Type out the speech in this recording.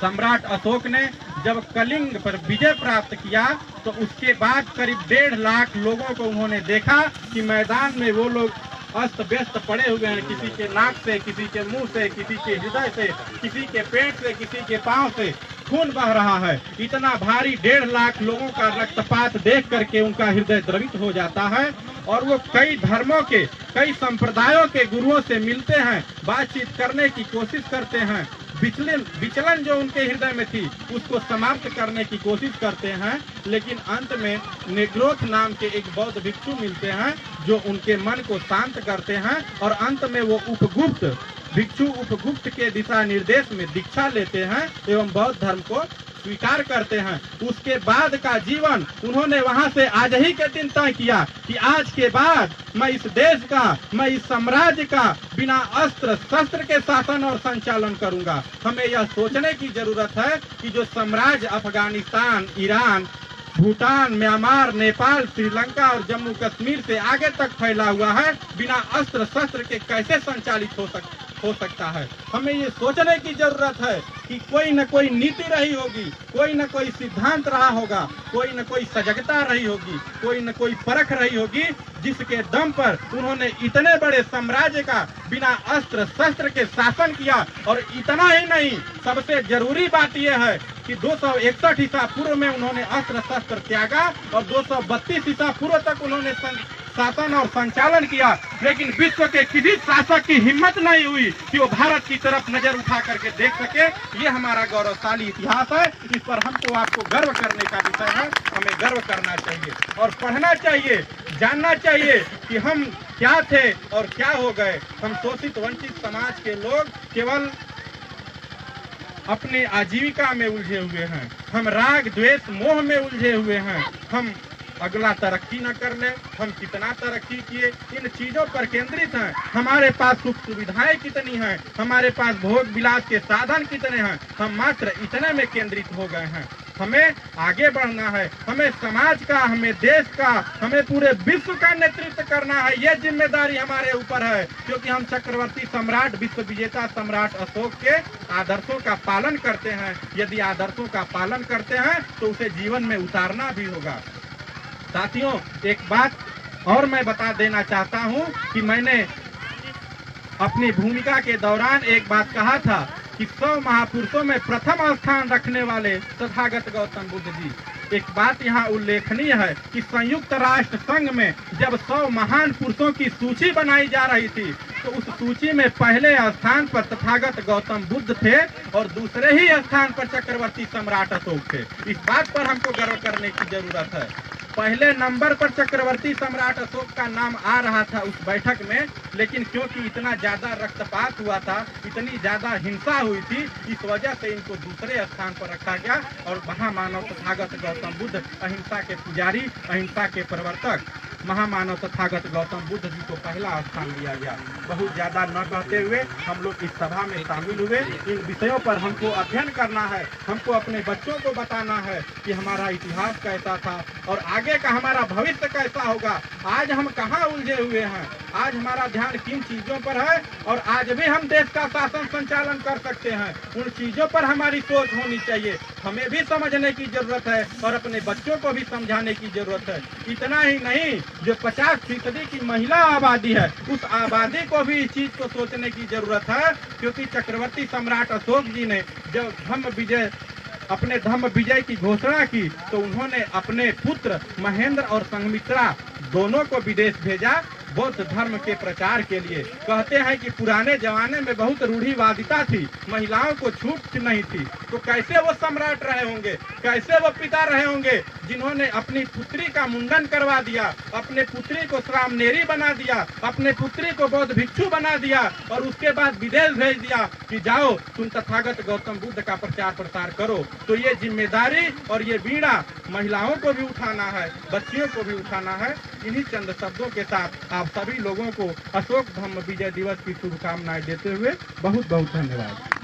सम्राट अशोक ने जब कलिंग पर विजय प्राप्त किया तो उसके बाद करीब 1.5 लाख लोगों को उन्होंने देखा कि मैदान में वो लोग अस्त व्यस्त पड़े हुए हैं, किसी के नाक से, किसी के मुंह से, किसी के हृदय से, किसी के पेट से, किसी के पांव से खून बह रहा है। इतना भारी 1.5 लाख लोगों का रक्तपात देख करके उनका हृदय द्रवित हो जाता है और वो कई धर्मों के, कई संप्रदायों के गुरुओं से मिलते हैं, बातचीत करने की कोशिश करते हैं, विचलन जो उनके हृदय में थी उसको समाप्त करने की कोशिश करते हैं, लेकिन अंत में नेग्रोथ नाम के एक बौद्ध भिक्षु मिलते हैं जो उनके मन को शांत करते हैं और अंत में वो उपगुप्त भिक्षु उपगुप्त के दिशा निर्देश में दीक्षा लेते हैं एवं बौद्ध धर्म को स्वीकार करते हैं। उसके बाद का जीवन उन्होंने वहां से आज ही के दिन तय किया कि आज के बाद मैं इस देश का, मैं इस साम्राज्य का बिना अस्त्र शस्त्र के शासन और संचालन करूंगा। हमें यह सोचने की जरूरत है कि जो साम्राज्य अफगानिस्तान, ईरान, भूटान, म्यांमार, नेपाल, श्रीलंका और जम्मू कश्मीर से आगे तक फैला हुआ है, बिना अस्त्र शस्त्र के कैसे संचालित हो सकता है। हमें ये सोचने की जरूरत है कि कोई न कोई नीति रही होगी, कोई न कोई सिद्धांत रहा होगा, कोई न कोई सजगता रही होगी, कोई न कोई परख रही होगी, जिसके दम पर उन्होंने इतने बड़े साम्राज्य का बिना अस्त्र शस्त्र के शासन किया। और इतना ही नहीं, सबसे जरूरी बात यह है कि 261 ईसा पूर्व में उन्होंने अस्त्र शस्त्र त्यागा और 232 ईसा पूर्व तक उन्होंने शासन और संचालन किया, लेकिन विश्व के किसी शासक की हिम्मत नहीं हुई कि वो भारत की तरफ नजर उठा करके देख सके। ये हमारा गौरवशाली इतिहास है, इस पर हमको आपको गर्व करने का विषय है। हमें गर्व करना चाहिए और पढ़ना चाहिए, जानना चाहिए कि हम क्या थे और क्या हो गए। हम शोषित वंचित समाज के लोग केवल अपने आजीविका में उलझे हुए हैं, हम राग द्वेष मोह में उलझे हुए हैं। हम अगला तरक्की न कर ले, हम कितना तरक्की किए, इन चीजों पर केंद्रित हैं। हमारे पास सुख सुविधाएं कितनी हैं, हमारे पास भोग विलास के साधन कितने हैं, हम मात्र इतने में केंद्रित हो गए हैं। हमें आगे बढ़ना है, हमें समाज का, हमें देश का, हमें पूरे विश्व का नेतृत्व करना है। ये जिम्मेदारी हमारे ऊपर है, क्योंकि हम चक्रवर्ती सम्राट, विश्व विजेता सम्राट अशोक के आदर्शों का पालन करते हैं। यदि आदर्शों का पालन करते हैं तो उसे जीवन में उतारना भी होगा। साथियों, एक बात और मैं बता देना चाहता हूं कि मैंने अपनी भूमिका के दौरान एक बात कहा था कि 100 महापुरुषों में प्रथम स्थान रखने वाले तथागत गौतम बुद्ध जी। एक बात यहाँ उल्लेखनीय है कि संयुक्त राष्ट्र संघ में जब 100 महान पुरुषों की सूची बनाई जा रही थी तो उस सूची में पहले स्थान पर तथागत गौतम बुद्ध थे और दूसरे ही स्थान पर चक्रवर्ती सम्राट अशोक थे। इस बात पर हमको गर्व करने की जरूरत है। पहले नंबर पर चक्रवर्ती सम्राट अशोक का नाम आ रहा था उस बैठक में, लेकिन क्योंकि इतना ज्यादा रक्तपात हुआ था, इतनी ज्यादा हिंसा हुई थी, इस वजह से इनको दूसरे स्थान पर रखा गया और महामानव तथागत गौतम बुद्ध, अहिंसा के पुजारी, अहिंसा के प्रवर्तक महामानव तथागत गौतम बुद्ध जी को पहला स्थान दिया गया। बहुत ज्यादा न कहते हुए हम लोग इस सभा में शामिल हुए। इन विषयों पर हमको अध्ययन करना है, हमको अपने बच्चों को बताना है कि हमारा इतिहास कैसा था और आगे का हमारा भविष्य कैसा होगा। आज हम कहाँ उलझे हुए हैं, आज हमारा ध्यान किन चीजों पर है और आज भी हम देश का शासन संचालन कर सकते हैं, उन चीजों पर हमारी सोच होनी चाहिए। हमें भी समझने की जरूरत है और अपने बच्चों को भी समझाने की जरूरत है। इतना ही नहीं, जो 50% की महिला आबादी है, उस आबादी को भी इस चीज को सोचने की जरूरत है, क्योंकि चक्रवर्ती सम्राट अशोक जी ने जब अपने धम्म विजय की घोषणा की तो उन्होंने अपने पुत्र महेंद्र और संघमित्रा दोनों को विदेश भेजा बौद्ध धर्म के प्रचार के लिए। कहते हैं कि पुराने जमाने में बहुत रूढ़िवादिता थी, महिलाओं को छूट नहीं थी, तो कैसे वो सम्राट रहे होंगे, कैसे वो पिता रहे होंगे जिन्होंने अपनी पुत्री का मुंडन करवा दिया, अपने पुत्री को श्रामनेरी बना दिया, अपने पुत्री को बौद्ध भिक्षु बना दिया और उसके बाद विदेश भेज दिया कि जाओ तुम तथागत गौतम बुद्ध का प्रचार प्रसार करो। तो ये जिम्मेदारी और ये बीड़ा महिलाओं को भी उठाना है, बच्चियों को भी उठाना है। इन्हीं चंद शब्दों के साथ आप सभी लोगों को अशोक धम्म विजय दिवस की शुभकामनाएं देते हुए बहुत बहुत धन्यवाद।